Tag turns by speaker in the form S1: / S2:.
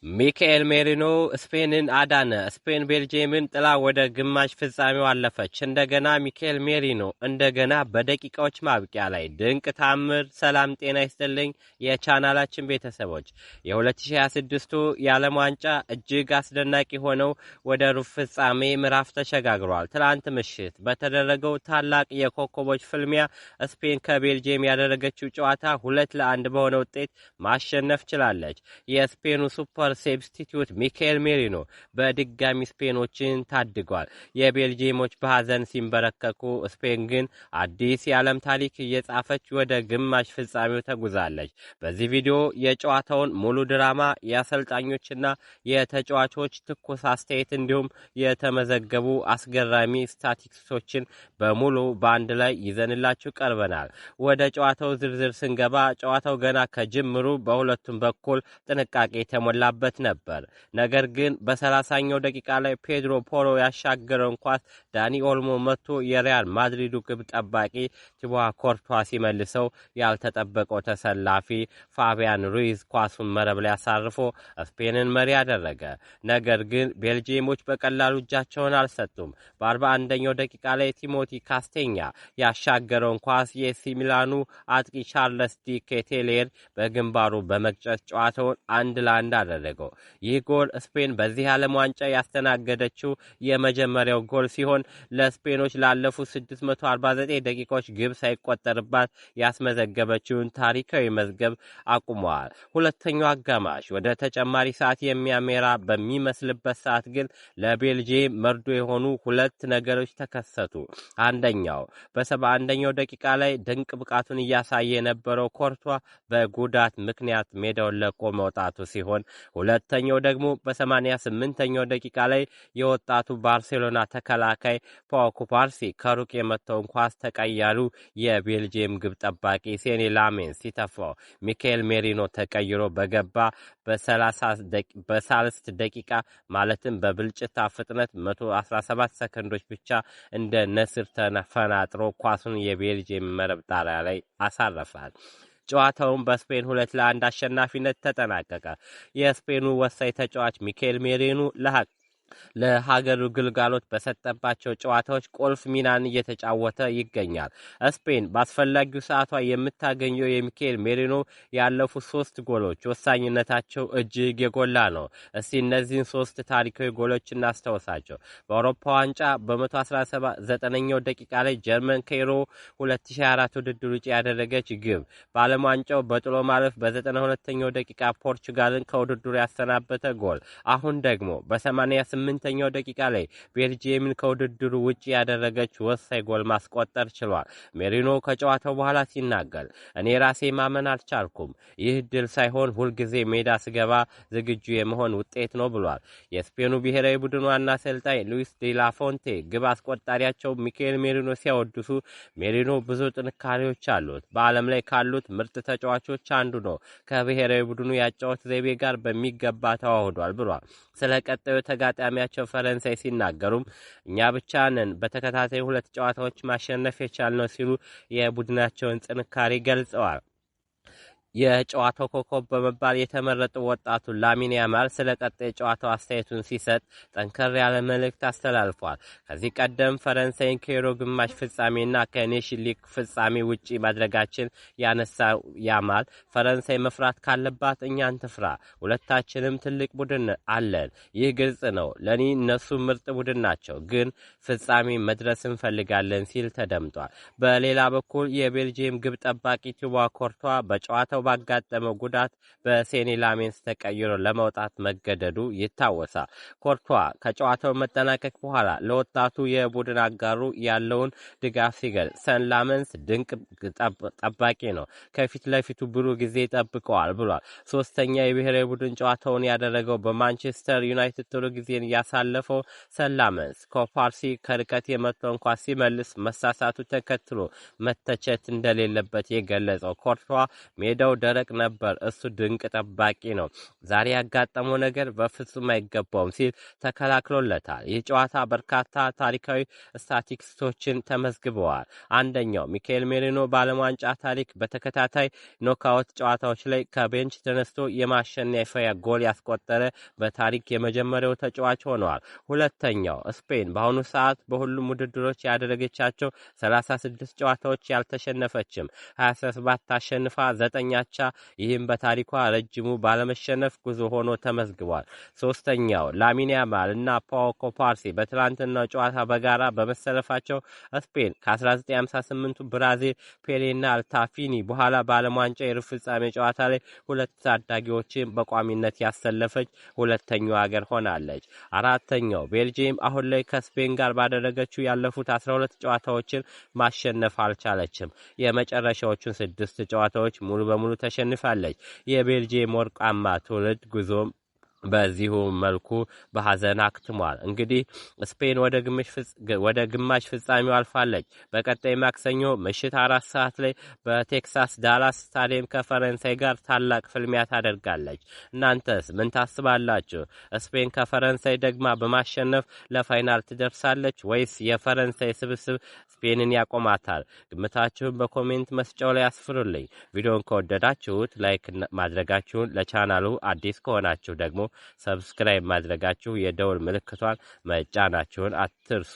S1: ሚካኤል ሜሪኖ ስፔንን አዳነ። ስፔን ቤልጂየምን ጥላ ወደ ግማሽ ፍጻሜው አለፈች። እንደገና ሚካኤል ሜሪኖ እንደገና በደቂቃዎች ማብቂያ ላይ ድንቅ ታምር። ሰላም ጤና ይስጥልኝ የቻናላችን ቤተሰቦች፣ የ2026ቱ የዓለም ዋንጫ እጅግ አስደናቂ ሆነው ወደ ሩብ ፍጻሜ ምዕራፍ ተሸጋግሯል። ትላንት ምሽት በተደረገው ታላቅ የኮከቦች ፍልሚያ ስፔን ከቤልጂየም ያደረገችው ጨዋታ 2-1 በሆነ ውጤት ማሸነፍ ችላለች። የስፔኑ ሱፐር ሰብስቲቲዩት ሚካኤል ሜሪኖ በድጋሚ ስፔኖችን ታድጓል። የቤልጂየሞች በሐዘን ሲንበረከኩ፣ ስፔን ግን አዲስ የዓለም ታሪክ እየጻፈች ወደ ግማሽ ፍጻሜው ተጉዛለች። በዚህ ቪዲዮ የጨዋታውን ሙሉ ድራማ፣ የአሰልጣኞችና የተጫዋቾች ትኩስ አስተያየት እንዲሁም የተመዘገቡ አስገራሚ ስታቲስቲክሶችን በሙሉ በአንድ ላይ ይዘንላችሁ ቀርበናል። ወደ ጨዋታው ዝርዝር ስንገባ ጨዋታው ገና ከጅምሩ በሁለቱም በኩል ጥንቃቄ የተሞላበት ነበር። ነገር ግን በ30ኛው ደቂቃ ላይ ፔድሮ ፖሮ ያሻገረውን ኳስ ዳኒ ኦልሞ መጥቶ የሪያል ማድሪዱ ግብ ጠባቂ ቲቦ ኮርቷ ሲመልሰው ያልተጠበቀው ተሰላፊ ፋቢያን ሩይዝ ኳሱን መረብ ላይ አሳርፎ ስፔንን መሪ ያደረገ። ነገር ግን ቤልጂየሞች በቀላሉ እጃቸውን አልሰጡም። በ41ኛው ደቂቃ ላይ ቲሞቲ ካስቴኛ ያሻገረውን ኳስ የኤሲ ሚላኑ አጥቂ ቻርለስ ዲ ኬቴሌር በግንባሩ በመግጨት ጨዋታውን 1-1 አደረገው። ይህ ጎል ስፔን በዚህ ዓለም ዋንጫ ያስተናገደችው የመጀመሪያው ጎል ሲሆን ለስፔኖች ላለፉት 649 ደቂቃዎች ግብ ሳይቆጠርባት ያስመዘገበችውን ታሪካዊ መዝገብ አቁመዋል። ሁለተኛው አጋማሽ ወደ ተጨማሪ ሰዓት የሚያመራ በሚመስልበት ሰዓት ግን ለቤልጂየም መርዶ የሆኑ ሁለት ነገሮች ተከሰቱ። አንደኛው በ71ኛው ደቂቃ ላይ ድንቅ ብቃቱን እያሳየ የነበረው ኮርቷ በጉዳት ምክንያት ሜዳውን ለቆ መውጣቱ ሲሆን፣ ሁለተኛው ደግሞ በ88ኛው ደቂቃ ላይ የወጣቱ ባርሴሎና ተከላካይ ፓው ኩባርሲ ከሩቅ የመታውን ኳስ ተቀያሉ የቤልጂየም ግብ ጠባቂ ሴኒ ላሜንስ ሲተፋው ሚካኤል ሜሪኖ ተቀይሮ በገባ በ30 ደቂቃ ማለትም በብልጭታ ፍጥነት 117 ሰከንዶች ብቻ እንደ ነስር ተፈናጥሮ ኳሱን የቤልጂየም መረብ ጣሪያ ላይ አሳረፋል። ጨዋታውን በስፔን 2-1 አሸናፊነት ተጠናቀቀ። የስፔኑ ወሳኝ ተጫዋች ሚካኤል ሜሪኖ ለሀገሩ ግልጋሎት በሰጠባቸው ጨዋታዎች ቁልፍ ሚናን እየተጫወተ ይገኛል። ስፔን በአስፈላጊው ሰዓቷ የምታገኘው የሚካኤል ሜሪኖ ያለፉት 3 ጎሎች ወሳኝነታቸው እጅግ የጎላ ነው። እስቲ እነዚህን 3 ታሪካዊ ጎሎች እናስታውሳቸው። በአውሮፓ ዋንጫ በ119ኛው ደቂቃ ላይ ጀርመን ከዩሮ 2024 ውድድር ውጭ ያደረገች ግብ፣ በዓለም ዋንጫው በጥሎ ማለፍ በ92ኛው ደቂቃ ፖርቹጋልን ከውድድሩ ያሰናበተ ጎል፣ አሁን ደግሞ በ88ኛው ደቂቃ ላይ ቤልጂየምን ከውድድሩ ውጪ ያደረገች ወሳኝ ጎል ማስቆጠር ችሏል። ሜሪኖ ከጨዋታው በኋላ ሲናገር እኔ ራሴ ማመን አልቻልኩም። ይህ ድል ሳይሆን ሁልጊዜ ሜዳ ስገባ ዝግጁ የመሆን ውጤት ነው ብሏል። የስፔኑ ብሔራዊ ቡድን ዋና አሰልጣኝ ሉዊስ ዴላፎንቴ ግብ አስቆጣሪያቸው ሚካኤል ሜሪኖ ሲያወድሱ ሜሪኖ ብዙ ጥንካሬዎች አሉት፣ በዓለም ላይ ካሉት ምርጥ ተጫዋቾች አንዱ ነው፣ ከብሔራዊ ቡድኑ ያጫወት ዘይቤ ጋር በሚገባ ተዋህዷል ብሏል። ስለ ቀጣዩ ተጋጣሚያቸው ፈረንሳይ ሲናገሩም እኛ ብቻ ነን በተከታታይ 2 ጨዋታዎች ማሸነፍ የቻልነው ሲሉ የቡድናቸውን ጥንካሬ ገልጸዋል። የጨዋታው ኮከብ በመባል የተመረጠው ወጣቱ ላሚን ያማል ስለ ቀጣይ ጨዋታው አስተያየቱን ሲሰጥ ጠንከር ያለ መልእክት አስተላልፏል። ከዚህ ቀደም ፈረንሳይን ከዩሮ ግማሽ ፍጻሜና ከኔሽን ሊግ ፍጻሜ ውጪ ማድረጋችን ያነሳ ያማል ፈረንሳይ መፍራት ካለባት እኛን ትፍራ፣ ሁለታችንም ትልቅ ቡድን አለን፣ ይህ ግልጽ ነው። ለኔ እነሱ ምርጥ ቡድን ናቸው፣ ግን ፍጻሜ መድረስ እንፈልጋለን ሲል ተደምጧል። በሌላ በኩል የቤልጂየም ግብ ጠባቂ ቲቦ ኮርቷ በጨዋታው ባጋጠመው ጉዳት በሴኒ ላሜንስ ተቀይሮ ለመውጣት መገደዱ ይታወሳል። ኮርቷ ከጨዋታው መጠናቀቅ በኋላ ለወጣቱ የቡድን አጋሩ ያለውን ድጋፍ ሲገልጽ ሰን ላሜንስ ድንቅ ጠባቂ ነው፣ ከፊት ለፊቱ ብሩህ ጊዜ ጠብቀዋል ብሏል። ሶስተኛ የብሔራዊ ቡድን ጨዋታውን ያደረገው በማንቸስተር ዩናይትድ ጥሩ ጊዜን ያሳለፈው ሰን ላሜንስ ኮፓርሲ ከርቀት የመታውን ኳስ ሲመልስ መሳሳቱ ተከትሎ መተቸት እንደሌለበት የገለጸው ኮርቷ ሜዳው ሜዳው ደረቅ ነበር። እሱ ድንቅ ጠባቂ ነው። ዛሬ ያጋጠመው ነገር በፍጹም አይገባውም ሲል ተከላክሎለታል። ይህ ጨዋታ በርካታ ታሪካዊ ስታቲስቲክሶችን ተመዝግበዋል። አንደኛው ሚካኤል ሜሪኖ በዓለም ዋንጫ ታሪክ በተከታታይ ኖካውት ጨዋታዎች ላይ ከቤንች ተነስቶ የማሸነፊያ ጎል ያስቆጠረ በታሪክ የመጀመሪያው ተጫዋች ሆነዋል። ሁለተኛው ስፔን በአሁኑ ሰዓት በሁሉም ውድድሮች ያደረገቻቸው 36 ጨዋታዎች ያልተሸነፈችም 27 አሸንፋ 9 አቻ፣ ይህም በታሪኳ ረጅሙ ባለመሸነፍ ጉዞ ሆኖ ተመዝግቧል። ሶስተኛው ላሚን ያማል እና ፓው ኮፓርሲ በትላንትናው ጨዋታ በጋራ በመሰለፋቸው ስፔን ከ1958 ብራዚል ፔሌና አልታፊኒ በኋላ በዓለም ዋንጫ የሩብ ፍጻሜ ጨዋታ ላይ ሁለት ታዳጊዎችን በቋሚነት ያሰለፈች ሁለተኛው ሀገር ሆናለች። አራተኛው ቤልጂየም አሁን ላይ ከስፔን ጋር ባደረገችው ያለፉት 12 ጨዋታዎችን ማሸነፍ አልቻለችም። የመጨረሻዎቹን 6 ጨዋታዎች ሙሉ በሙሉ ተሸንፋለች። የቤልጂየም ወርቃማ ትውልድ ጉዞም በዚሁ መልኩ በሐዘን አክትሟል። እንግዲህ ስፔን ወደ ግማሽ ፍጻሜው አልፋለች። በቀጣይ ማክሰኞ ምሽት 4 ሰዓት ላይ በቴክሳስ ዳላስ ስታዲየም ከፈረንሳይ ጋር ታላቅ ፍልሚያ ታደርጋለች። እናንተስ ምን ታስባላችሁ? ስፔን ከፈረንሳይ ደግማ በማሸነፍ ለፋይናል ትደርሳለች ወይስ የፈረንሳይ ስብስብ ስፔንን ያቆማታል? ግምታችሁን በኮሜንት መስጫው ላይ አስፍሩልኝ። ቪዲዮን ከወደዳችሁት ላይክ ማድረጋችሁን፣ ለቻናሉ አዲስ ከሆናችሁ ደግሞ ሰብስክራይብ ማድረጋችሁ የደውል ምልክቷን መጫናችሁን አትርሱ።